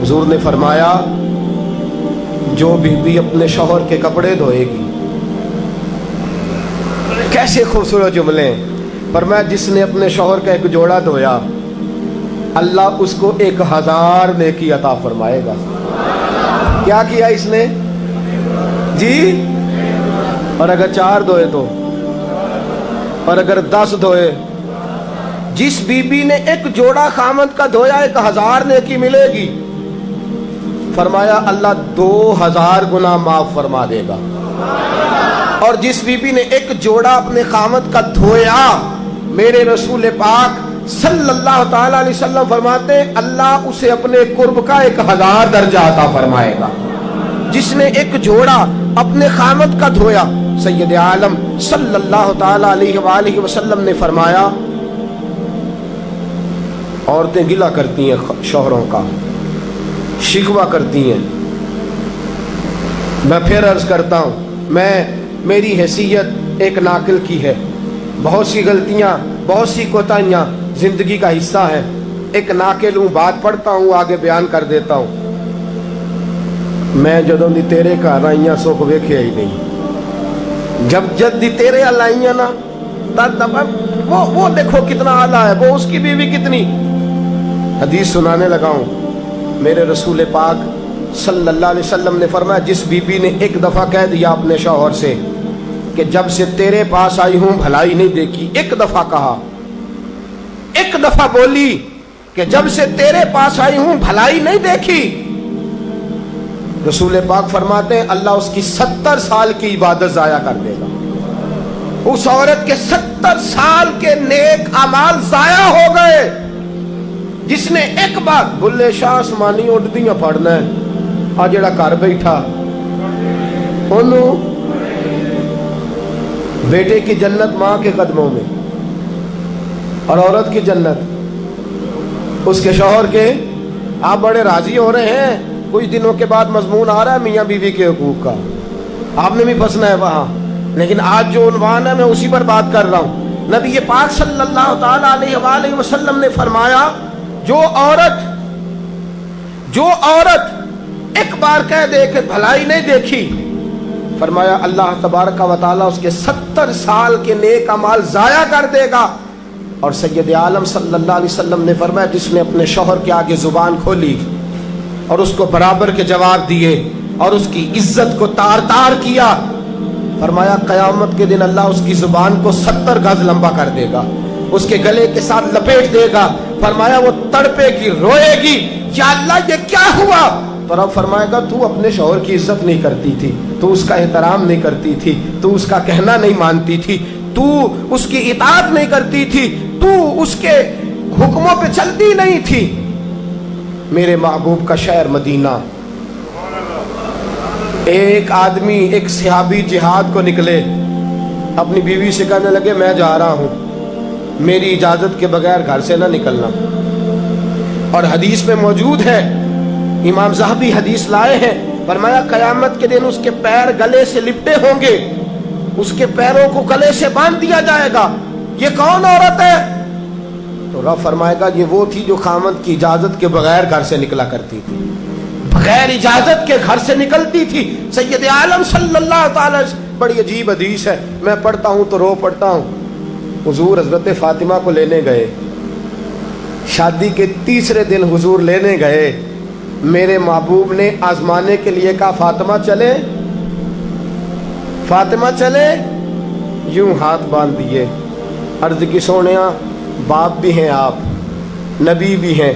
हुजूर ने फरमाया जो बीबी अपने शौहर के कपड़े धोएगी, कैसे खूबसूरत जुमले। फरमाया जिसने अपने शौहर का एक जोड़ा धोया अल्लाह उसको 1000 नेकी अता फरमाएगा। क्या किया इसने जी? और अगर 4 धोए तो, और अगर 10 धोए, जिस बीबी ने एक जोड़ा खामद का धोया 1000 नेकी मिलेगी। फरमाया अल्लाह 2000 गुना माफ फरमा देगा। और जिस बीबी ने एक जोड़ा अपने खामद का धोया, मेरे रसूल पाक सल्लल्लाहु ताला अलैहि वसल्लम फरमाते हैं अल्लाह उसे अपने कुर्ब का 1000 दर्जा अता फरमाएगा। जिसने एक जोड़ा अपने खामद का धोया, सैयद आलम सल्लल्लाहु ताला अलैहि वसल्लम ने फरमाया औरतें गिला करती हैं शौहरों का, शिकवा करती हैं। मैं फिर अर्ज करता हूं, मेरी हैसियत एक नाकिल की है, बहुत सी गलतियां, बहुत सी कोताहियां जिंदगी का हिस्सा है। एक नाकिल हूं, बात पढ़ता हूं, आगे बयान कर देता हूं। मैं जदों दी तेरे घर आईया सुख वेखे ही नहीं। जब दी तेरे अल आईया ना तब वो देखो कितना आला है, वो उसकी बीवी कितनी। हदीस सुनाने लगा हूं। मेरे रसूल पाक सल्लल्लाहु अलैहि वसल्लम ने फरमाया जिस बीबी ने एक दफा कह दिया अपने शौहर से कि जब से तेरे पास आई हूं भलाई नहीं देखी, एक दफा कहा, एक दफा बोली कि जब से तेरे पास आई हूं भलाई नहीं देखी, रसूल पाक फरमाते हैं अल्लाह उसकी 70 साल की इबादत जाया कर देगा। उस औरत के 70 साल के नेक अमाल जाया हो गए। जिसने एक बार बुल्ले शाह आसमानी उड़दियां पढ़ना है, आ जेड़ा घर बैठा ओनू बेटे की जन्नत मां के कदमों में, और औरत की जन्नत उसके शौहर के। आप बड़े राजी हो रहे हैं, कुछ दिनों के बाद मजमून आ रहा है मियां बीवी के हुकूक का, आपने भी फंसना है वहां। लेकिन आज जो उन्वान है मैं उसी पर बात कर रहा हूं। नबी पाक सल्लल्लाहु ताला अलैहि वसल्लम ने फरमाया जो औरत एक बार कह दे कि भलाई नहीं देखी, फरमाया अल्लाह तबारक व तआला उसके 70 साल के नेक अमाल जाया कर देगा। और सैयद आलम सल्लल्लाहु अलैहि वसल्लम ने फरमाया जिसने अपने शौहर के आगे जुबान खोली और उसको बराबर के जवाब दिए और उसकी इज्जत को तार तार किया, फरमाया कयामत के दिन अल्लाह उसकी जुबान को 70 गज लंबा कर देगा, उसके गले के साथ लपेट देगा। फरमाया वो तड़पेगी, रोएगी, या अल्लाह ये क्या हुआ? तो रब फरमाएगा तू अपने शौहर की इज्जत नहीं करती थी, तू उसका एहतराम नहीं करती थी, तू उसका कहना नहीं मानती थी, तू उसकी इताअत नहीं करती थी, तू उसके हुक्मों पे चलती नहीं थी। मेरे महबूब का शहर मदीना, एक आदमी, एक सहाबी जिहाद को निकले, अपनी बीवी से कहने लगे मैं जा रहा हूं, मेरी इजाजत के बगैर घर से ना निकलना। और हदीस में मौजूद है, इमाम ज़हबी हदीस लाए हैं, फरमाया कयामत के दिन उसके पैर गले से लिपटे होंगे, उसके पैरों को गले से बांध दिया जाएगा। ये कौन औरत है? तो रब फरमाएगा ये वो थी जो खामद की इजाजत के बगैर घर से निकला करती थी, बगैर इजाजत के घर से निकलती थी। सैयद आलम सल्लल्लाहु ताला, बड़ी अजीब हदीस है, मैं पढ़ता हूं तो रो पड़ता हूं। हुजूर हजरत फातिमा को लेने गए, शादी के 3रे दिन हुजूर लेने गए, मेरे महबूब ने आजमाने के लिए कहा फातिमा चले, फातिमा चले, यूं हाथ बांध दिए, अर्ज की सोनिया बाप भी हैं आप, नबी भी हैं,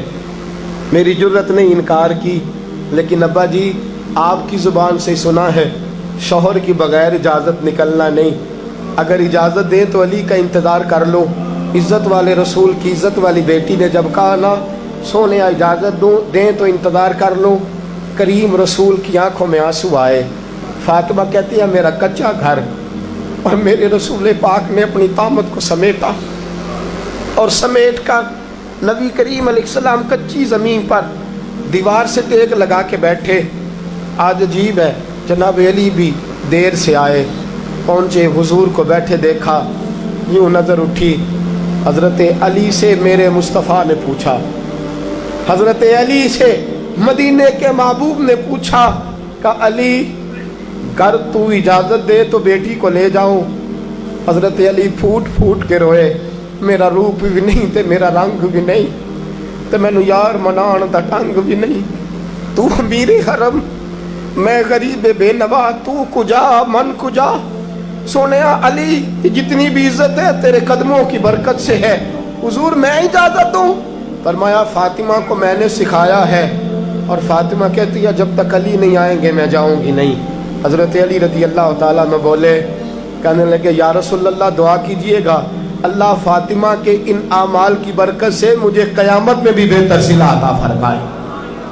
मेरी जुर्रत ने इनकार की, लेकिन अब्बा जी आपकी जुबान से सुना है शौहर की बगैर इजाजत निकलना नहीं, अगर इजाजत दें तो अली का इंतजार कर लो। इज्जत वाले रसूल की इज्जत वाली बेटी ने जब कहा ना सोने इजाजत दें तो इंतजार कर लो, करीम रसूल की आंखों में आंसू आए। फातिमा कहती है मेरा कच्चा घर, और मेरे रसूल पाक ने अपनी तामत को समेटा, और समेट कर नबी करीम अलैहिस्सलाम कच्ची ज़मीन पर दीवार से तेग लगा के बैठे। आज अजीब है, जनाब अली भी देर से आए, पहुँचे, हुजूर को बैठे देखा, यूँ नज़र उठी, हज़रत अली से मेरे मुस्तफ़ा ने पूछा, हज़रत अली से मदीने के महबूब ने पूछा कि अली कर तू इजाजत दे तो बेटी को ले जाऊं। हजरत अली फूट फूट के रोए, मेरा रूप भी नहीं ते मेरा रंग भी नहीं ते मैनू यार मनान दा ढंग भी नहीं। तू अमीरे हरम, मैं गरीब बेनवा, तू कुजा मन कुजा। सोने अली जितनी भी इज्जत है तेरे कदमों की बरकत से है, हुजूर मैं इजाजत दूं। फरमाया फातिमा को मैंने सिखाया है। और फातिमा कहती है जब तक अली नहीं आएंगे मैं जाऊंगी नहीं। हजरत अली रजी अल्लाह ताला में बोले, कहने लगे या रसूलल्लाह दुआ कीजिएगा अल्लाह फातिमा के इन आमाल की बरकत से मुझे कयामत में भी बेहतर सिला अता फरमाए।